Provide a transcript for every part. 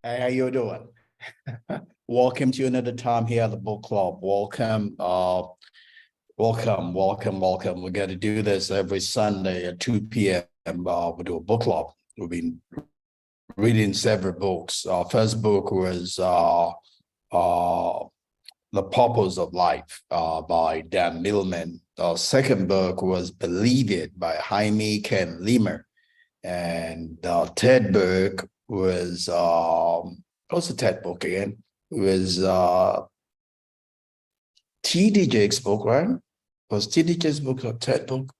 Hey, how you doing? Welcome to another time here at the book club. Welcome, welcome. We got to do this every Sunday at 2 p.m. We do a book club. We've been reading several books. Our first book was The Purpose of Life by Dan Millman. Our second book was Believe It by Jaime Ken Limer. And the third book was what's the third book again? It was T.D. Jakes' book, right? Was T.D. Jakes' book a third book?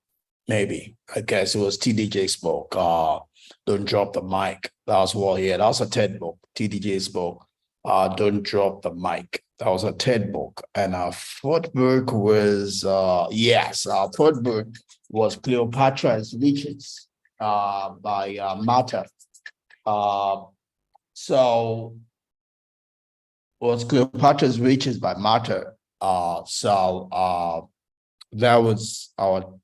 Maybe. I guess it was T.D. Jakes' book. Don't Drop the Mic. That was what he had. That was a third book. T.D. Jakes' book. Don't Drop the Mic. That was a third book. And our fourth book was our fourth book was Cleopatra's Riches by Marta. So was Cleopatra's Riches by Marta. That was our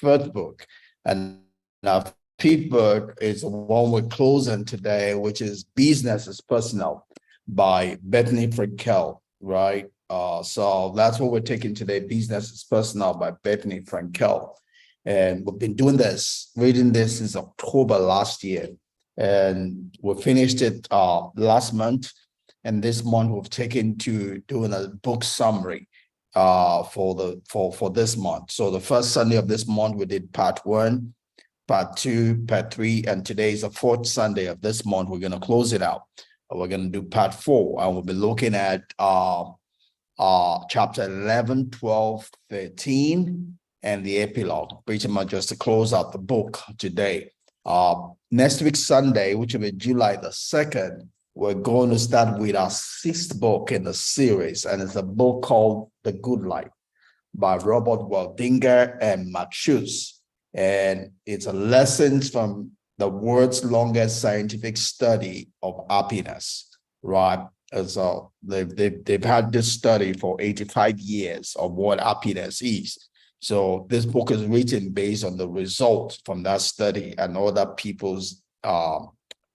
third book. And our fifth book is the one we're closing today, which is Business is Personal by Bethenny Frankel, right? So that's what we're taking today, Business is Personal by Bethenny Frankel. And we've been doing this, reading this since October last year. And we finished it last month. And this month we've taken to doing a book summary for this month. So the first Sunday of this month, we did part 1, part 2, part 3, and today is the fourth Sunday of this month. We're going to close it out. We're going to do part 4, and we'll be looking at chapter 11, 12, 13, and the epilogue, pretty much just to close out the book today. Next week, Sunday, which will be July the 2nd, we're going to start with our 6th book in the series, and it's a book called The Good Life by Robert Waldinger and Marc Schulz. And it's a lessons from the world's longest scientific study of happiness, right? And so they've had this study for 85 years of what happiness is. So this book is written based on the results from that study and other people's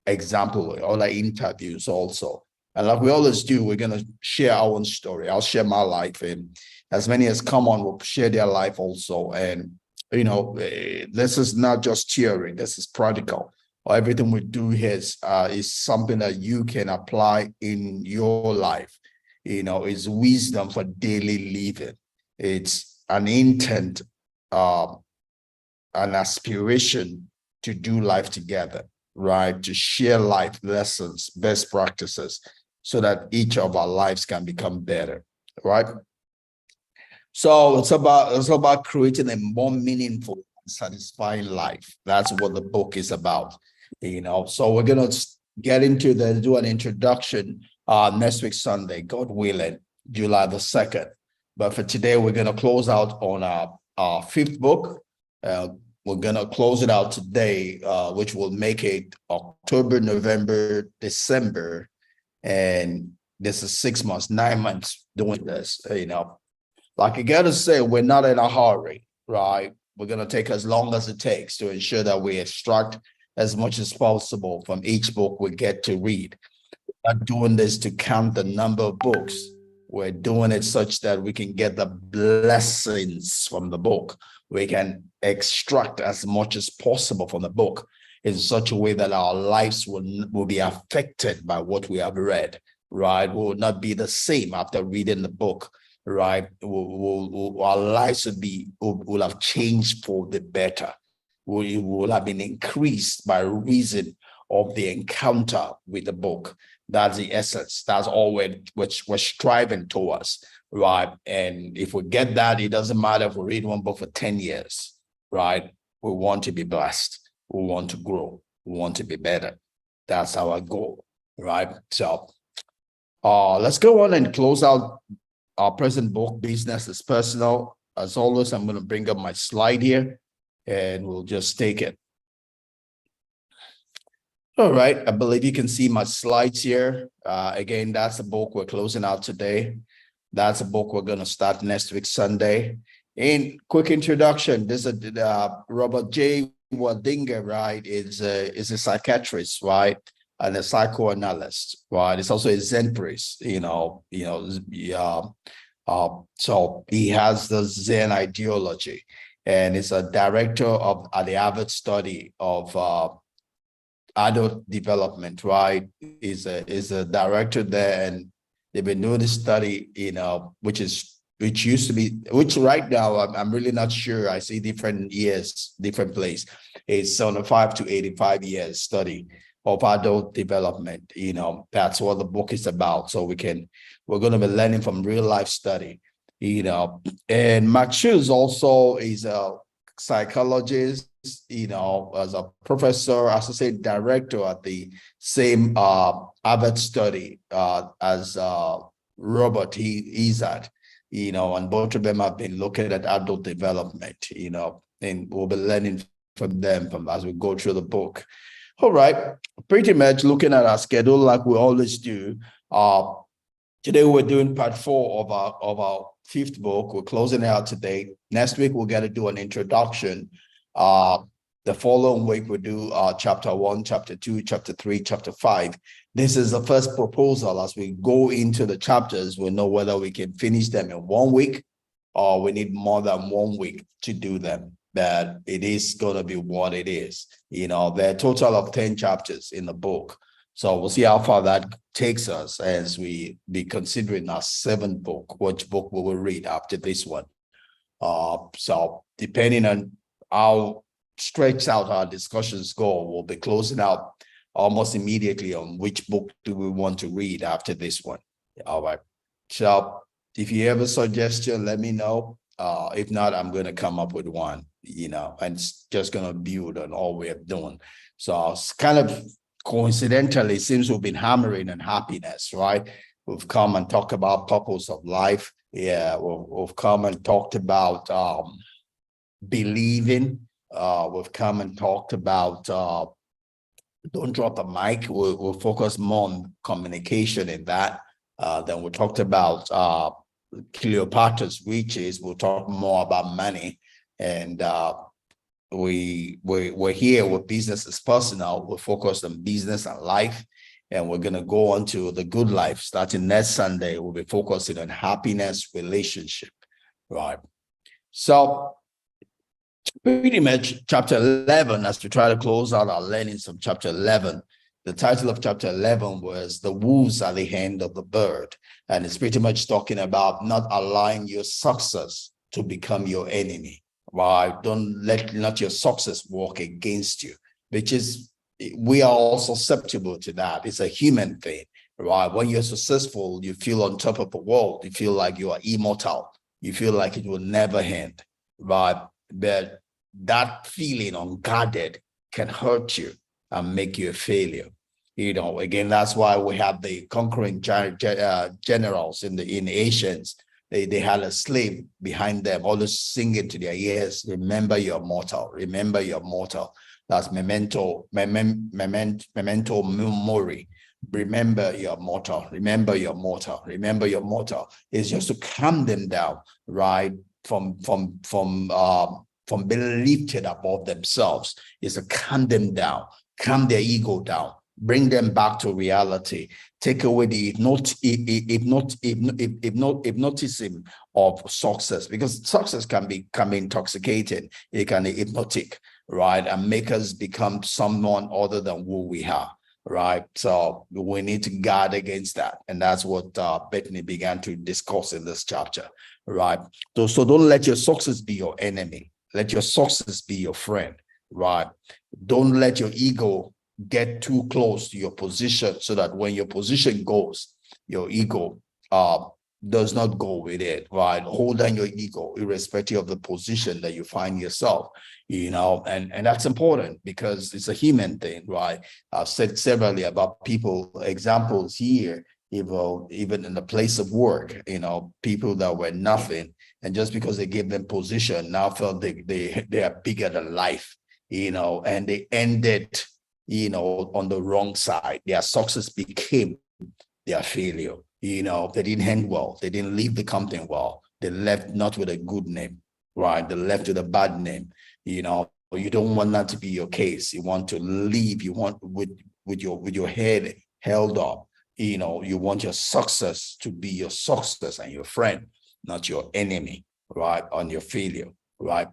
example, other interviews also. And like we always do, we're going to share our own story. I'll share my life, and as many as come on will share their life also. And you know, this is not just theory, this is practical. Everything we do here is something that you can apply in your life. You know, it's wisdom for daily living. It's an intent, an aspiration to do life together, right? To share life lessons, best practices, so that each of our lives can become better, right? So it's about creating a more meaningful, satisfying life. That's what the book is about, you know. So we're gonna get into do an introduction next week Sunday, God willing, July the 2nd. But for today, we're gonna close out on our 5th book. We're gonna close it out today, which will make it October, November, December, and this is 6 months, 9 months doing this, you know. Like I gotta say, we're not in a hurry, right? We're gonna take as long as it takes to ensure that we extract as much as possible from each book we get to read. We're not doing this to count the number of books. We're doing it such that we can get the blessings from the book. We can extract as much as possible from the book in such a way that our lives will be affected by what we have read, right? We will not be the same after reading the book, right? Our lives will have changed for the better. We will have been increased by reason of the encounter with the book. That's the essence. That's all we're striving towards, right? And if we get that, it doesn't matter if we read one book for 10 years, right? We want to be blessed. We want to grow. We want to be better. That's our goal, right? So let's go on and close out our present book, Business is Personal. As always, I'm going to bring up my slide here, and we'll just take it. All right, I believe you can see my slides here. Again, that's the book we're closing out today. That's a book we're going to start next week, Sunday. In quick introduction, this is Robert J. Waldinger, right, is a psychiatrist, right? and a psychoanalyst, right? He's also a Zen priest, so he has the Zen ideology, and is a director of at the Harvard study of adult development, right? Is a director there, and they've been doing this study, which used to be, which right now I'm really not sure. I see different years, different place. It's 75 to 85 years study of adult development. That's what the book is about. So we're going to be learning from real life study. And Marc Schulz also is a psychologist, as a professor, associate director at the same Harvard study as Robert he's at, and both of them have been looking at adult development, and we'll be learning from them as we go through the book. All right, pretty much looking at our schedule like we always do. Today we're doing part 4 of our 5th book. We're closing it out today. Next week we're going to do an introduction. The following week we'll do chapter 1, chapter 2, chapter 3, chapter 5. This is the first proposal. As we go into the chapters, we'll know whether we can finish them in 1 week or we need more than 1 week to do them. But it is going to be what it is. There are a total of 10 chapters in the book. So we'll see how far that takes us as we be considering our 7th book, which book we will read after this one. So depending on how stretched out our discussions go, we'll be closing out almost immediately on which book do we want to read after this one. All right. So if you have a suggestion, let me know. If not, I'm going to come up with one, and it's just going to build on all we have done. So it's kind of coincidentally, it seems we've been hammering on happiness, right? We've come and talked about purpose of life. Yeah, we've come and talked about believing. We've come and talked about don't drop the mic. We'll focus more on communication in that. Then we talked about Cleopatra's riches. We'll talk more about money. And we're here with business is personal. We're focused on business and life. And we're going to go on to the good life. Starting next Sunday, we'll be focusing on happiness, relationship, right? So pretty much chapter 11, as we try to close out our learnings from chapter 11, the title of chapter 11 was The Wolves at the Hand of the Bird. And it's pretty much talking about not allowing your success to become your enemy, right? Don't let your success work against you, which is, we are all susceptible to that. It's a human thing, right? When you're successful, you feel on top of the world. You feel like you are immortal. You feel like it will never end, right? But that feeling unguarded can hurt you and make you a failure. Again, that's why we have the conquering generals in Asians. They had a slave behind them, always singing to their ears, remember you're mortal, remember you're mortal. That's memento mori. Remember you're mortal, remember you're mortal, remember you're mortal. It's just to calm them down, right? From being lifted above themselves. Is to calm them down, calm their ego down, bring them back to reality, take away the hypnotism of success, because success can be intoxicating. It can be hypnotic, right? And make us become someone other than who we are, right? So we need to guard against that. And that's what Bethenny began to discuss in this chapter, right? So don't let your success be your enemy. Let your success be your friend, right? Don't let your ego get too close to your position, so that when your position goes, your ego does not go with it, right? Hold down your ego irrespective of the position that you find yourself, and that's important because it's a human thing, right? I've said severally about people, examples here, even in the place of work, people that were nothing, and just because they gave them position, now felt they are bigger than life, and they ended on the wrong side. Their success became their failure. They didn't end well. They didn't leave the company well. They left not with a good name, right? They left with a bad name. You don't want that to be your case. You want to leave. You want with your head held up. You know, you want your success to be your success and your friend, not your enemy, right? On your failure, right?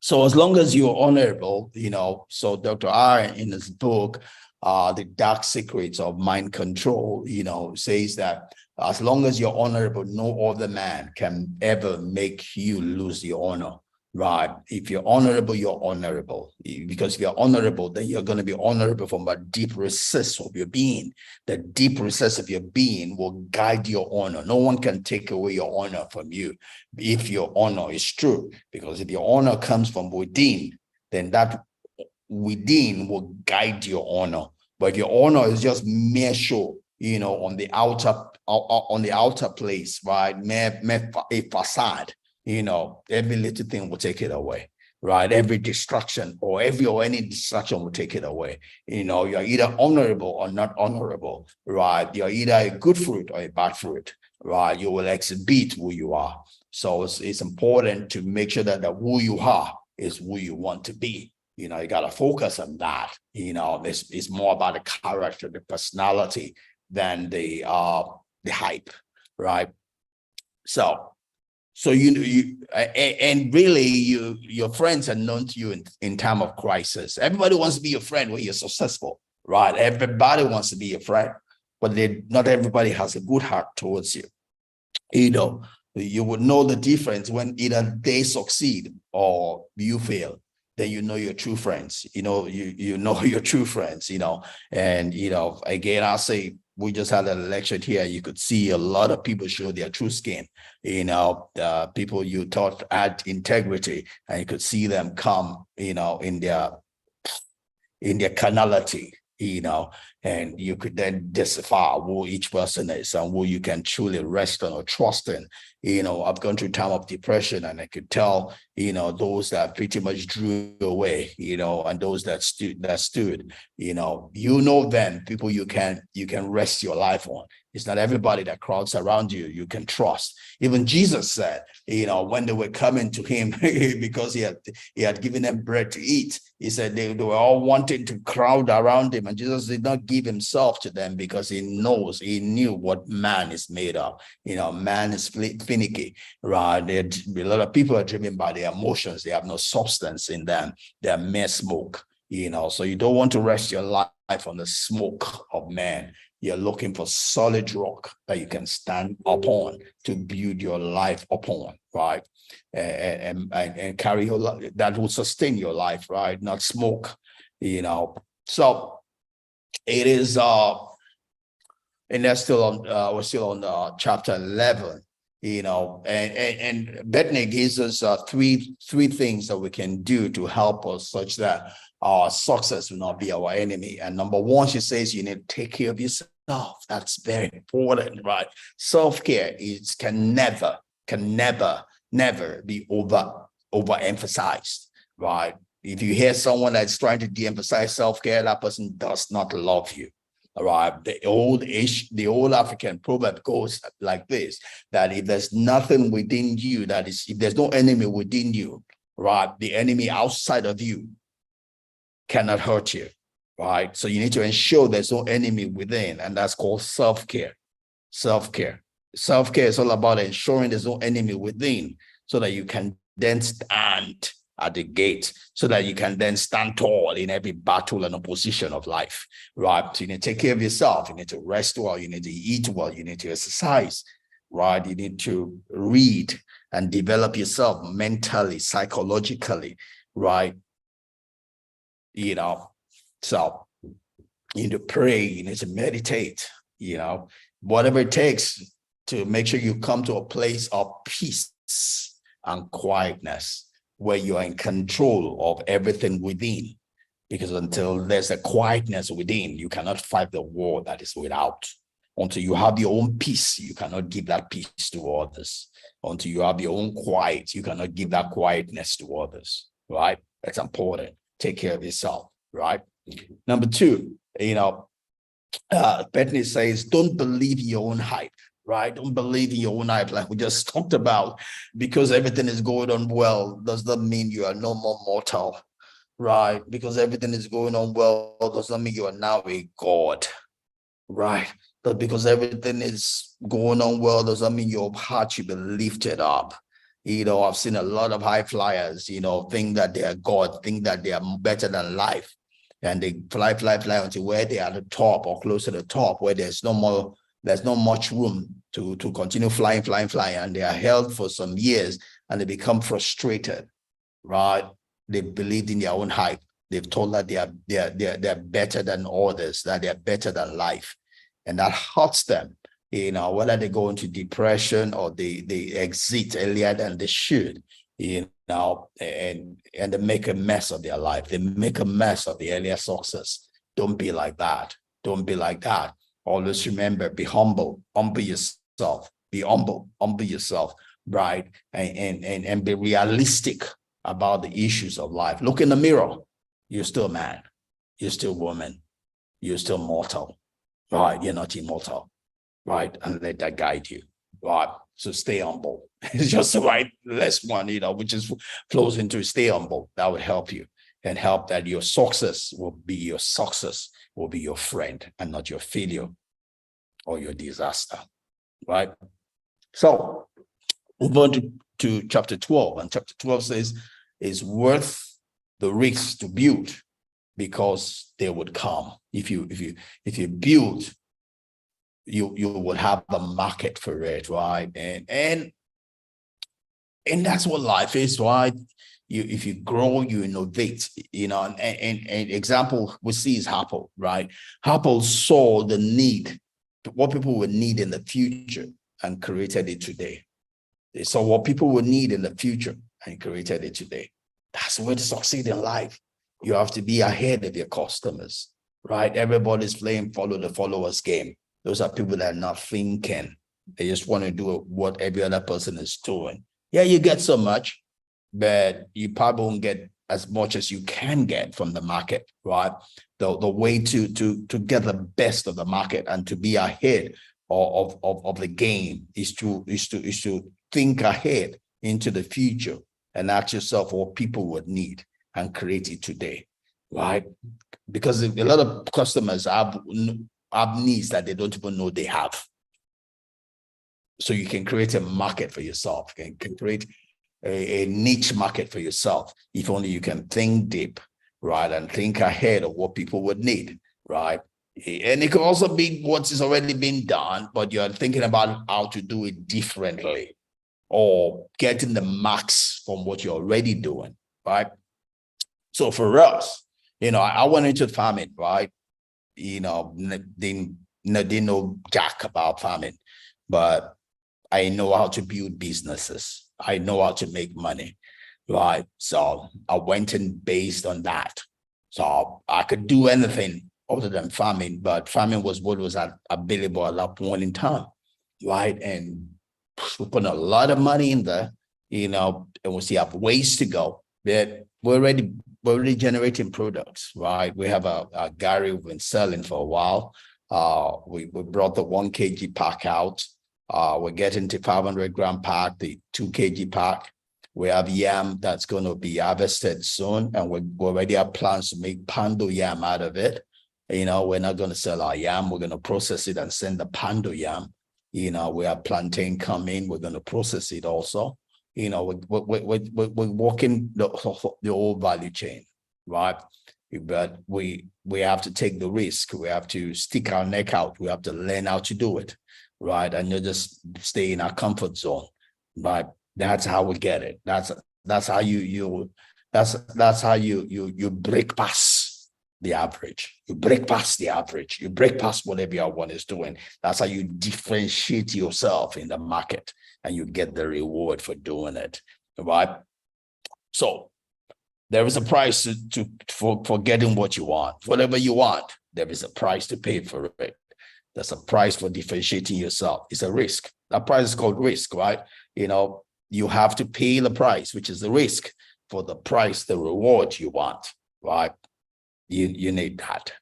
So as long as you're honorable, you know, so Dr. R in his book, The Dark Secrets of Mind Control, you know, says that as long as you're honorable, no other man can ever make you lose your honor, right? If you're honorable, you're honorable. Because if you're honorable, then you're going to be honorable from a deep recess of your being. The deep recess of your being will guide your honor. No one can take away your honor from you if your honor is true. Because if your honor comes from within, then that within will guide your honor. But if your honor is just mere show, you know, on the outer place, right? A facade, you know, every little thing will take it away, right? Every distraction or any distraction will take it away. You know, you're either honorable or not honorable, right? You're either a good fruit or a bad fruit, right? You will exhibit who you are. So it's important to make sure that who you are is who you want to be. You know, you got to focus on that. You know, it's more about the character, the personality than the hype, right? So and really your friends are known to you in time of crisis. Everybody wants to be your friend when you're successful, right? Everybody wants to be your friend, but not everybody has a good heart towards you. You know, you would know the difference when either they succeed or you fail. Then you know your true friends. You know, you know your true friends, you know. And, you know, again, I'll say we just had an election here. You could see a lot of people show their true skin, you know, people you thought had integrity, and you could see them come, you know, in their carnality, you know, and you could then decipher who each person is and who you can truly rest on or trust in. You know, I've gone through time of depression, and I could tell, you know, those that pretty much drew away, you know, and those that stood, you know them, people you can rest your life on. It's not everybody that crowds around you can trust. Even Jesus said, you know, when they were coming to him because he had given them bread to eat, he said they were all wanting to crowd around him, and Jesus did not give himself to them because he knew what man is made of. You know, man is finicky, right? A lot of people are driven by their emotions. They have no substance in them. They're mere smoke, you know. So you don't want to rest your life on the smoke of man. You're looking for solid rock that you can stand upon to build your life upon, right? And carry your life that will sustain your life, right? Not smoke, you know. So it is and that's still on we're still on chapter 11, you know, and Bethenny gives us three things that we can do to help us such that our success will not be our enemy. And number one, she says you need to take care of yourself. That's very important, right? Self-care can never be overemphasized, right? If you hear someone that's trying to de-emphasize self-care, that person does not love you. All right. The old African proverb goes like this: that if there's nothing within you, if there's no enemy within you, right, the enemy outside of you cannot hurt you, right? So you need to ensure there's no enemy within, and that's called self-care. Self-care is all about ensuring there's no enemy within, so that you can then stand at the gate, so that you can then stand tall in every battle and opposition of life, right? So you need to take care of yourself. You need to rest well. You need to eat well. You need to exercise, right? You need to read and develop yourself mentally, psychologically, right? You know, so you need to pray. You need to meditate, you know, whatever it takes to make sure you come to a place of peace and quietness, where you are in control of everything within. Because until there's a quietness within, you cannot fight the war that is without. Until you have your own peace, you cannot give that peace to others. Until you have your own quiet, you cannot give that quietness to others, right? That's important. Take care of yourself, right? Number two, you know, Bethenny says, don't believe your own hype. Right? Don't believe in your own hype, like we just talked about. Because everything is going on well, does not mean you are no more mortal. right? Because everything is going on well does not mean you are now a God, right? But because everything is going on well does not mean your heart should be lifted up. I've seen a lot of high flyers, think that they are God, think that they are better than life. And they fly until where they are at the top or close to the top, where there's not much room to continue flying. And they are held for some years and they become frustrated, right? They believed in their own hype. They've told that they're better than others, that they're better than life. And that hurts them, whether they go into depression or they exit earlier than they should, and they make a mess of their life. They make a mess of the earlier success. Don't be like that. Don't be like that. Always remember, be humble yourself, be humble yourself, right? And be realistic about the issues of life. Look in the mirror. You're still man. You're still woman. You're still mortal, right? You're not immortal, right? And let that guide you, right? So stay humble. It's just the right last one, which is flows into stay humble. That would help you and help that your success will be your friend and not your failure or your disaster, right? So move on to chapter 12. And chapter 12 says, it's worth the risk to build because they would come. If you build, you will have a market for it, right? And that's what life is, right? If you grow, you innovate, and example we see is Apple, right? Apple saw the need, what people would need in the future and created it today. They saw what people would need in the future and created it today. That's the way to succeed in life. You have to be ahead of your customers, right? Everybody's playing follow the followers game. Those are people that are not thinking. They just want to do what every other person is doing. Yeah, you get so much, but you probably won't get as much as you can get from the market, right? The way to get the best of the market and to be ahead of the game is to think ahead into the future and ask yourself what people would need and create it today, right? Because a lot of customers have needs that they don't even know they have. So you can create a market for yourself. You can create a niche market for yourself if only you can think deep, right? And think ahead of what people would need, right? And it could also be what is already been done, but you're thinking about how to do it differently or getting the max from what you're already doing, right? So for us, I went into farming, right? Didn't know jack about farming, but I know how to build businesses. I know how to make money, right? So I went in based on that. So I could do anything other than farming, but farming was what was available at that point in time, right? And we put a lot of money in there, and we still have ways to go. But we're already generating products, right? We have a Gary we've been selling for a while. We brought the 1 kg pack out. We're getting to 500 gram pack, the 2 kg pack. We have yam that's going to be harvested soon, and we already have plans to make pando yam out of it. We're not going to sell our yam. We're going to process it and send the pando yam. We have plantain coming. We're going to process it also. We're working the whole value chain, right? But we have to take the risk. We have to stick our neck out. We have to learn how to do it, right? And you just stay in our comfort zone, right? That's how we get it. That's how you break past the average. You break past the average. You break past what everyone is doing. That's how you differentiate yourself in the market, and you get the reward for doing it, right? So there is a price for getting what you want. Whatever you want, there is a price to pay for it. There's a price for differentiating yourself. It's a risk. That price is called risk, right? You have to pay the price, which is the risk, for the price, the reward you want, right? You need that.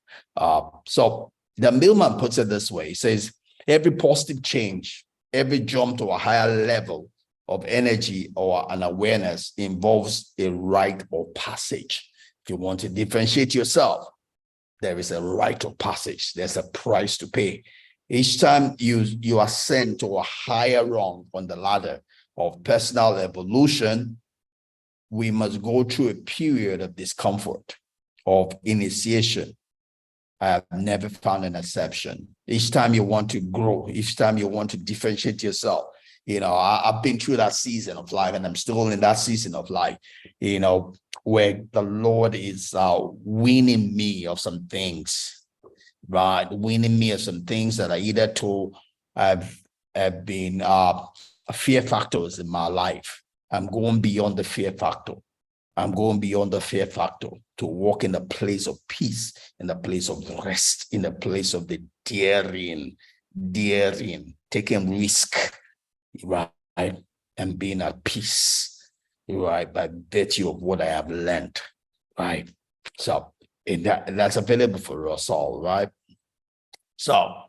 So the Millman puts it this way. He says, every positive change, every jump to a higher level of energy or an awareness involves a rite of passage If you want to differentiate yourself, there is a rite of passage. There's a price to pay. Each time you ascend to a higher rung on the ladder of personal evolution, we must go through a period of discomfort, of initiation. I have never found an exception. Each time you want to grow, each time you want to differentiate yourself, I've been through that season of life, and I'm still in that season of life, where the Lord is weaning me of some things, right? Weaning me of some things that I either have been fear factors in my life. I'm going beyond the fear factor. I'm going beyond the fear factor to walk in the place of peace, in the place of rest, in the place of the daring, taking risk, right? And being at peace, right? By virtue of what I have learned, right? So that's available for us all, right? So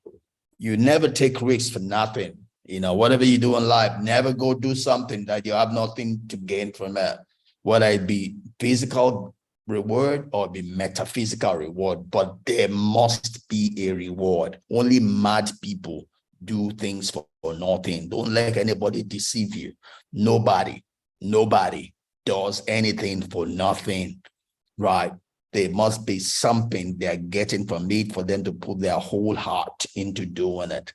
you never take risks for nothing. Whatever you do in life, never go do something that you have nothing to gain from it, whether it be physical reward or be metaphysical reward, but there must be a reward. Only mad people do things for nothing. Don't let anybody deceive you. Nobody does anything for nothing, right? There must be something they're getting from it for them to put their whole heart into doing it.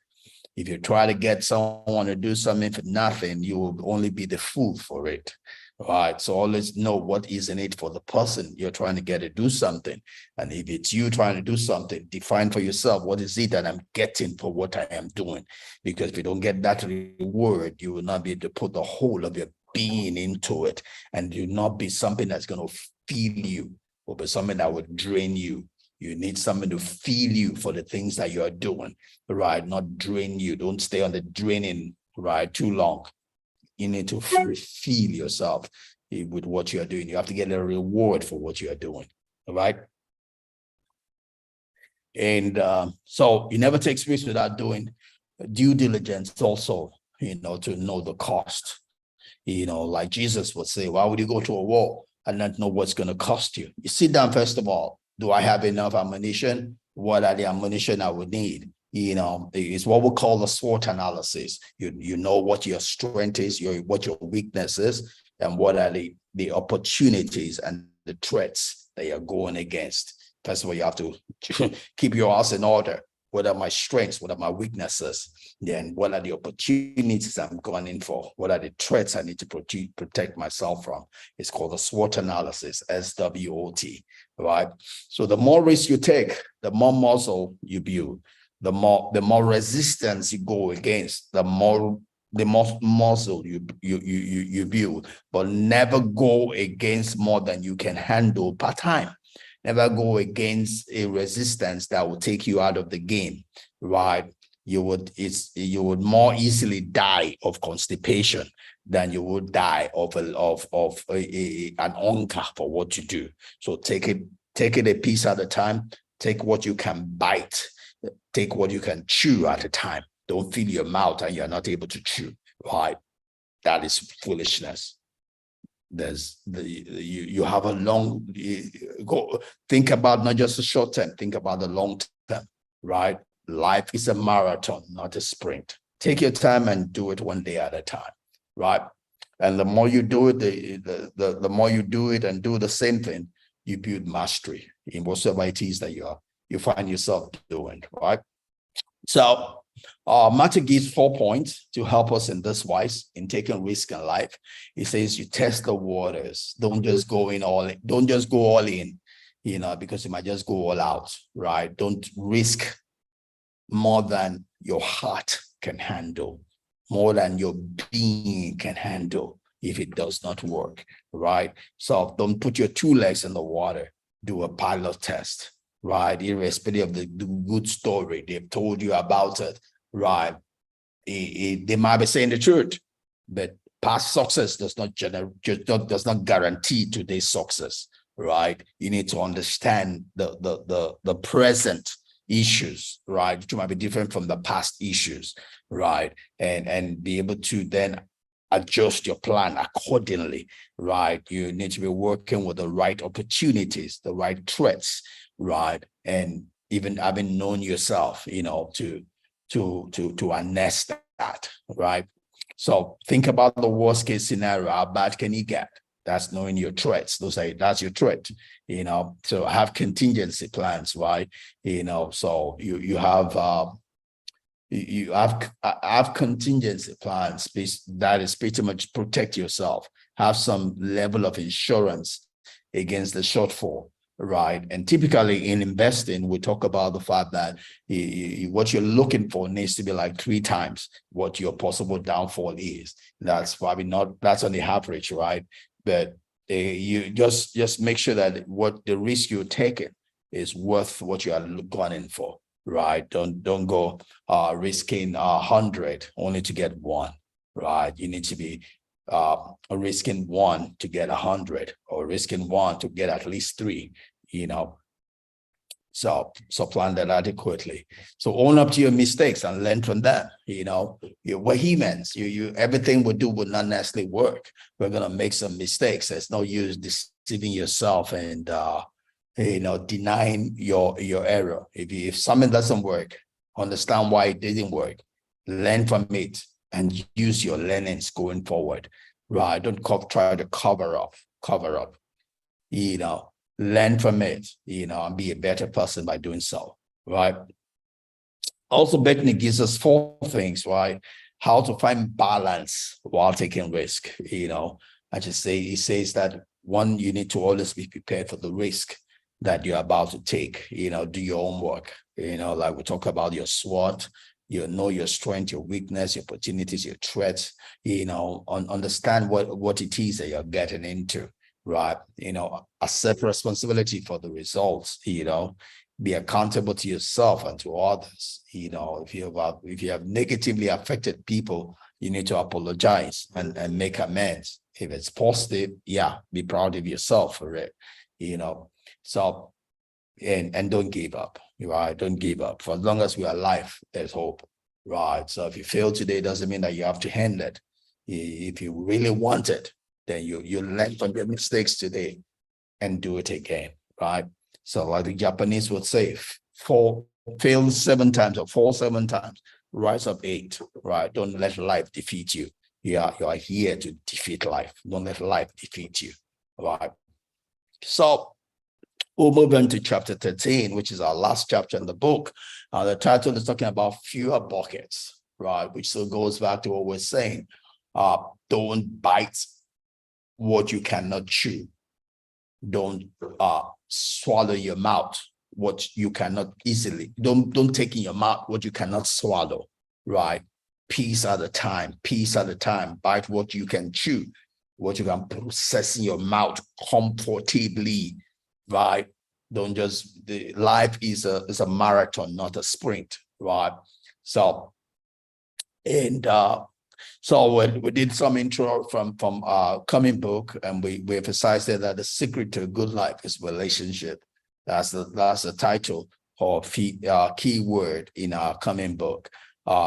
If you try to get someone to do something for nothing, you will only be the fool for it, right? So always know what is in it for the person you're trying to get to do something. And if it's you trying to do something, define for yourself, what is it that I'm getting for what I am doing? Because if you don't get that reward, you will not be able to put the whole of your being into it, and you will not be something that's going to feed you, or be something that would drain you. You need something to feel you for the things that you are doing, right? Not drain you. Don't stay on the draining, right, too long. You need to feel yourself with what you are doing. You have to get a reward for what you are doing, all right? And so you never take risks without doing due diligence also, to know the cost. Like Jesus would say, why would you go to a war and not know what's going to cost you? You sit down, first of all. Do I have enough ammunition? What are the ammunition I would need? It's what we call the SWOT analysis. You know what your strength is, what your weakness is, and what are the opportunities and the threats that you're going against. First of all, you have to keep your house in order. What are my strengths? What are my weaknesses? Then what are the opportunities I'm going in for? What are the threats I need to protect myself from? It's called the SWOT analysis, SWOT, right? So the more risk you take, the more muscle you build. The more resistance you go against, the more muscle you build. But never go against more than you can handle per time. Never go against a resistance that will take you out of the game, right? You would more easily die of constipation than you would die of an hunger for what you do. So take it a piece at a time. Take what you can bite. Take what you can chew at a time. Don't fill your mouth and you're not able to chew, right? That is foolishness. You have a long think about not just the short term, think about the long term, right? Life is a marathon, not a sprint. Take your time and do it one day at a time, right? And the more you do it, the more you do it and do the same thing, you build mastery in whatever it is that you find yourself doing, right? So Marc gives 4 points to help us in this wise in taking risk in life. He says you test the waters. Don't just go all in, because you might just go all out, right? Don't risk more than your heart can handle, more than your being can handle if it does not work, right? So don't put your 2 legs in the water. Do a pilot test, right? Irrespective of the good story they've told you about it, right? They might be saying the truth, but past success does not guarantee today's success, right? You need to understand the present issues, right? Which might be different from the past issues, right? And be able to then adjust your plan accordingly, right? You need to be working with the right opportunities, the right threats, right? And even having known yourself, to harness that, right? So think about the worst case scenario. How bad can you get? That's knowing your threats. That's your threat, so have contingency plans, right? So you have contingency plans that is pretty much protect yourself. Have some level of insurance against the shortfall, right? And typically in investing, we talk about the fact that what you're looking for needs to be like 3 times what your possible downfall is. That's probably not, that's on the average, right? But you just make sure that what the risk you're taking is worth what you are gunning for, right? Don't go risking 100 only to get 1, right? You need to be risking 1 to get 100, or risking 1 to get at least 3, so plan that adequately. So own up to your mistakes and learn from them. We're humans. You everything we do would not necessarily work. We're gonna make some mistakes. There's no use deceiving yourself and denying your error. If something doesn't work, understand why it didn't work, learn from it, and use your learnings going forward, right? Don't try to cover up, learn from it, and be a better person by doing so, right? Also, Bethenny gives us 4 things, right? How to find balance while taking risk. I just say, he says that 1, you need to always be prepared for the risk that you're about to take. Do your homework, like we talk about your SWOT, know your strength, your weakness, your opportunities, your threats, understand what it is that you're getting into, right? Accept responsibility for the results, be accountable to yourself and to others. If you have negatively affected people, you need to apologize and make amends. If it's positive, be proud of yourself for it, so and don't give up, right? Don't give up. For as long as we're alive, there's hope, right? So if you fail today, doesn't mean that you have to end it. If you really want it, then you learn from your mistakes today and do it again, right? So like the Japanese would say, fail 7 times or fall 7 times, rise up 8, right? Don't let life defeat you. You are here to defeat life. Don't let life defeat you, right? So we'll move on to chapter 13, which is our last chapter in the book. The title is talking about fewer buckets, right? Which still goes back to what we're saying. Don't bite what you cannot chew. Don't swallow your mouth what you cannot easily. Don't take in your mouth what you cannot swallow, right? Piece at a time, bite what you can chew, what you can process in your mouth comfortably, right? Don't just, life is a marathon, not a sprint, right? So, and so we did some intro from our coming book, and we emphasized that the secret to a good life is relationship. That's the title or key word in our coming book.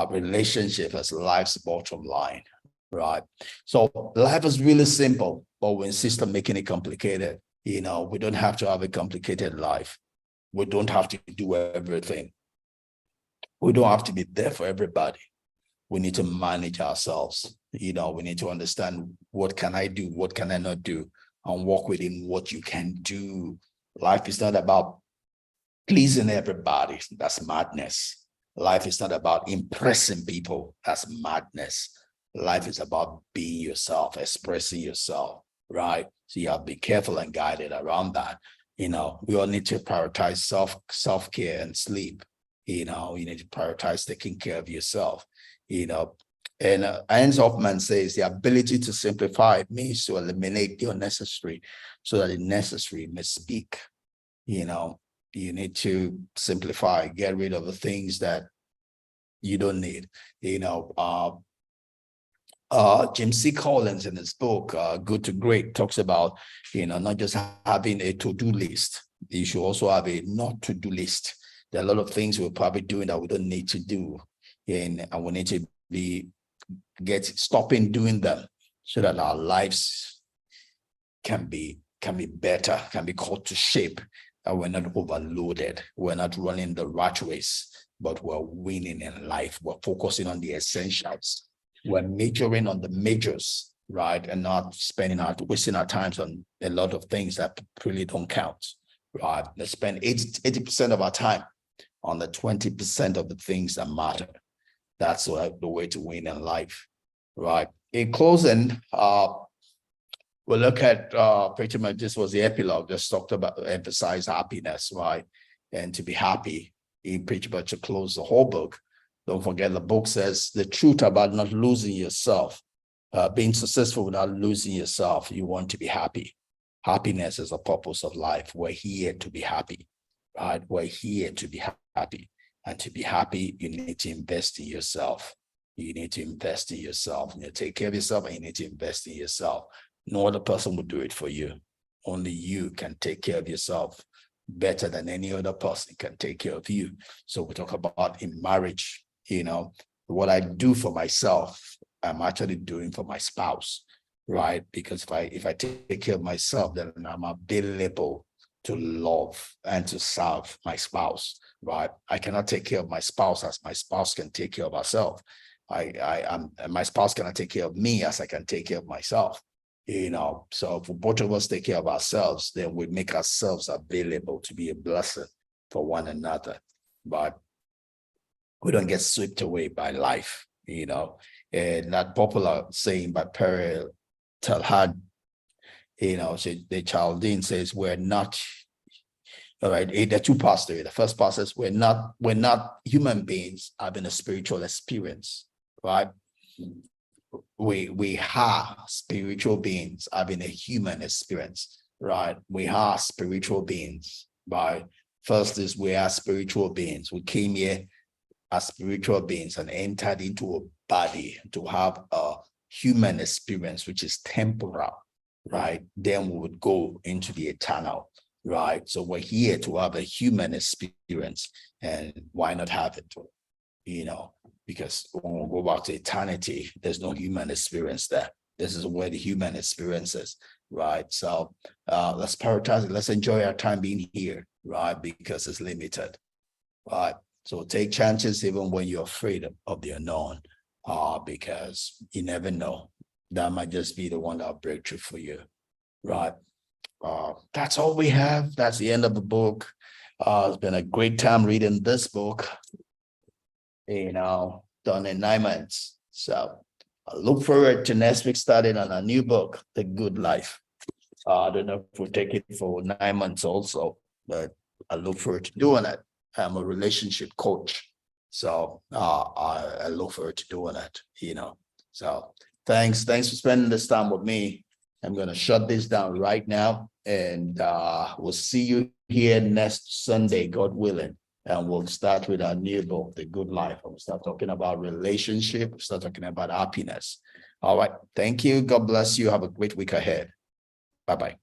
Relationship as life's bottom line, right? So life is really simple, but we insist on making it complicated. We don't have to have a complicated life. We don't have to do everything. We don't have to be there for everybody. We need to manage ourselves. We need to understand, what can I do? What can I not do? And work within what you can do. Life is not about pleasing everybody. That's madness. Life is not about impressing people. That's madness. Life is about being yourself, expressing yourself, right? So you have to be careful and guided around that. We all need to prioritize self-care and sleep. You need to prioritize taking care of yourself. And Hans Hoffman says the ability to simplify means to eliminate the unnecessary so that the necessary may speak. You need to simplify, get rid of the things that you don't need. Jim C. Collins in his book, Good to Great, talks about, not just having a to-do list. You should also have a not to-do list. There are a lot of things we're probably doing that we don't need to do. And we need to stopping doing them, so that our lives can be better, can be called to shape, and we're not overloaded. We're not running the rat race, but we're winning in life. We're focusing on the essentials. We're majoring on the majors, right? And not wasting our times on a lot of things that really don't count, right? Let's spend 80% of our time on the 20% of the things that matter. That's the way to win in life, right? In closing, we'll look at pretty much, this was the epilogue, just talked about, emphasize happiness, right? And to be happy, in pretty much to close the whole book. Don't forget, the book says the truth about not losing yourself, being successful without losing yourself. You want to be happy. Happiness is the purpose of life. We're here to be happy, right? We're here to be happy. And to be happy, you need to invest in yourself. You need to invest in yourself. You need to take care of yourself, and you need to invest in yourself. No other person will do it for you. Only you can take care of yourself better than any other person can take care of you. So we talk about in marriage, what I do for myself, I'm actually doing for my spouse, right? Because if I take care of myself, then I'm available to love and to serve my spouse, right? I cannot take care of my spouse as my spouse can take care of herself. My spouse cannot take care of me as I can take care of myself. So if both of us take care of ourselves, then we make ourselves available to be a blessing for one another. But we don't get swept away by life, and that popular saying by Perel Talhad, the Chaldean says, we're not, all right, there are two parts to it. The first part says, we're not human beings having a spiritual experience, right? We are spiritual beings having a human experience, right? We are spiritual beings, right? First is we are spiritual beings. We came here as spiritual beings and entered into a body to have a human experience, which is temporal, right? Then we would go into the eternal, right? So we're here to have a human experience, and why not have it? Because when we go back to eternity, there's no human experience there. This is where the human experience is, right? So let's prioritize it. Let's enjoy our time being here, right? Because it's limited, right? So take chances even when you're afraid of the unknown, because you never know. That might just be the one that'll break through for you, right? That's all we have. That's the end of the book. It's been a great time reading this book, done in 9 months. So I look forward to next week starting on a new book, The Good Life. I don't know if we'll take it for 9 months also, but I look forward to doing it. I'm a relationship coach. So I look forward to doing it, So thanks for spending this time with me. I'm going to shut this down right now, and we'll see you here next Sunday, God willing. And we'll start with our new book, The Good Life. We'll start talking about relationship. We'll start talking about happiness. All right. Thank you. God bless you. Have a great week ahead. Bye-bye.